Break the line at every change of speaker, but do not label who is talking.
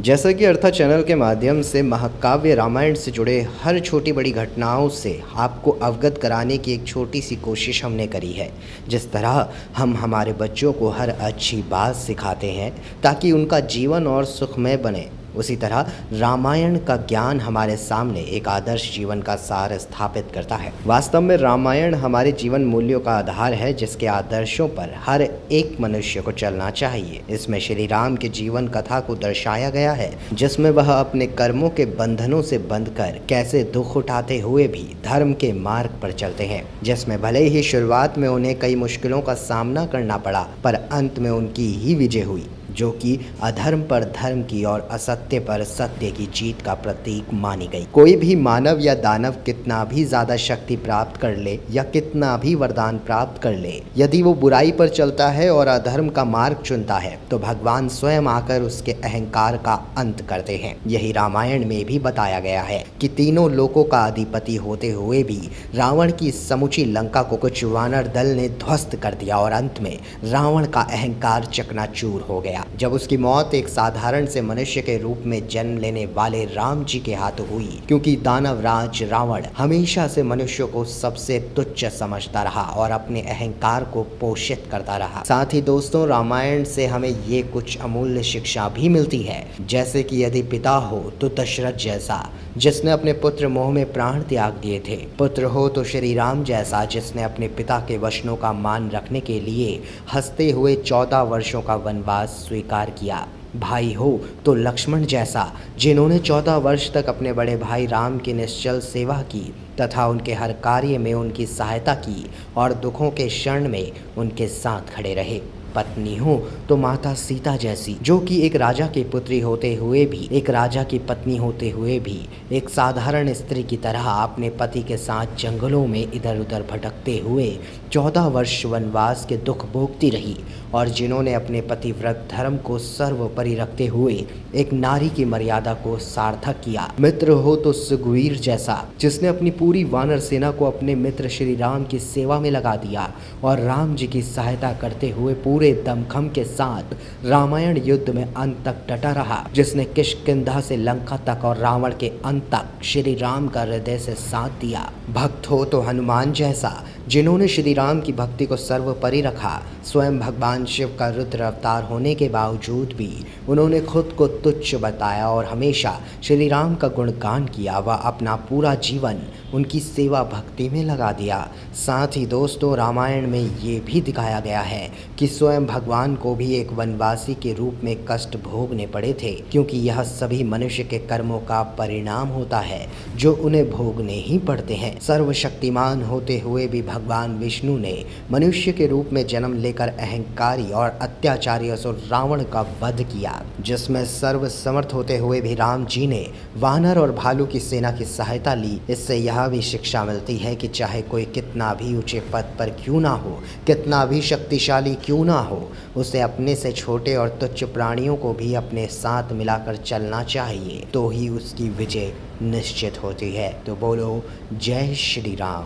जैसा कि अर्था चैनल के माध्यम से महाकाव्य रामायण से जुड़े हर छोटी बड़ी घटनाओं से आपको अवगत कराने की एक छोटी सी कोशिश हमने करी है। जिस तरह हम हमारे बच्चों को हर अच्छी बात सिखाते हैं ताकि उनका जीवन और सुखमय बने, उसी तरह रामायण का ज्ञान हमारे सामने एक आदर्श जीवन का सार स्थापित करता है। वास्तव में रामायण हमारे जीवन मूल्यों का आधार है, जिसके आदर्शों पर हर एक मनुष्य को चलना चाहिए। इसमें श्री राम के जीवन कथा को दर्शाया गया है, जिसमें वह अपने कर्मों के बंधनों से बंधकर कैसे दुख उठाते हुए भी धर्म के मार्ग पर चलते हैं, जिसमें भले ही शुरुआत में उन्हें कई मुश्किलों का सामना करना पड़ा, पर अंत में उनकी ही विजय हुई, जो कि अधर्म पर धर्म की और असत्य पर सत्य की जीत का प्रतीक मानी गई। कोई भी मानव या दानव कितना भी ज्यादा शक्ति प्राप्त कर ले या कितना भी वरदान प्राप्त कर ले, यदि वो बुराई पर चलता है और अधर्म का मार्ग चुनता है, तो भगवान स्वयं आकर उसके अहंकार का अंत करते हैं। यही रामायण में भी बताया गया है कि तीनों लोकों का अधिपति होते हुए भी रावण की समूची लंका को कुछ वानर दल ने ध्वस्त कर दिया और अंत में रावण का अहंकार चकनाचूर हो गया, जब उसकी मौत एक साधारण से मनुष्य के रूप में जन्म लेने वाले राम जी के हाथ हुई। क्योंकि दानव राज रावण हमेशा से मनुष्यों को सबसे तुच्छ समझता रहा और अपने अहंकार को पोषित करता रहा। साथ ही दोस्तों, रामायण से हमें ये कुछ अमूल्य शिक्षा भी मिलती है, जैसे कि यदि पिता हो तो दशरथ जैसा, जिसने अपने पुत्र मोह में प्राण त्याग दिए थे। पुत्र हो तो श्री राम जैसा, जिसने अपने पिता के वचनों का मान रखने के लिए हंसते हुए 14 वर्षों का वनवास स्वीकार किया। भाई हो तो लक्ष्मण जैसा, जिन्होंने 14 वर्ष तक अपने बड़े भाई राम की निश्चल सेवा की तथा उनके हर कार्य में उनकी सहायता की और दुखों के क्षण में उनके साथ खड़े रहे। पत्नी हो तो माता सीता जैसी, जो कि एक राजा की पुत्री होते हुए भी, एक राजा की पत्नी होते हुए भी एक साधारण स्त्री की तरह अपने पति के साथ जंगलों में इधर उधर भटकते हुए 14 वर्ष वनवास के दुख भोगती रही और जिन्होंने अपने पतिव्रत धर्म को सर्वोपरि रखते हुए एक नारी की मर्यादा को सार्थक किया। मित्र हो तो सुग्रीव जैसा, जिसने अपनी पूरी वानर सेना को अपने मित्र श्री राम की सेवा में लगा दिया और राम जी की सहायता करते हुए पूरे दमखम के साथ रामायण युद्ध में अंत तक डटा रहा, जिसने किष्किंधा से लंका तक और रावण के अंत तक श्री राम का हृदय से साथ दिया। भक्त हो तो हनुमान जैसा, जिन्होंने श्री राम की भक्ति को सर्वोपरि रखा। स्वयं भगवान शिव का रुद्र अवतार होने के बावजूद भी उन्होंने खुद को तुच्छ बताया और हमेशा श्री राम का गुणगान किया व अपना पूरा जीवन उनकी सेवा भक्ति में लगा दिया। साथ ही दोस्तों, रामायण में ये भी दिखाया गया है कि स्वयं भगवान को भी एक वनवासी के रूप में कष्ट भोगने पड़े थे, क्योंकि यह सभी मनुष्य के कर्मों का परिणाम होता है जो उन्हें भोगने ही पड़ते हैं। सर्वशक्तिमान होते हुए भी भगवान विष्णु ने मनुष्य के रूप में जन्म लेकर अहंकारी और अत्याचारी असुर रावण का वध किया, जिसमें सर्व समर्थ होते हुए भी राम जी ने वानर और भालू की सेना की सहायता ली। इससे यह भी शिक्षा मिलती है कि चाहे कोई कितना भी ऊंचे पद पर क्यों ना हो, कितना भी शक्तिशाली क्यों ना हो, उसे अपने से छोटे और तुच्छ प्राणियों को भी अपने साथ मिलाकर चलना चाहिए, तो ही उसकी विजय निश्चित होती है। तो बोलो जय श्री राम।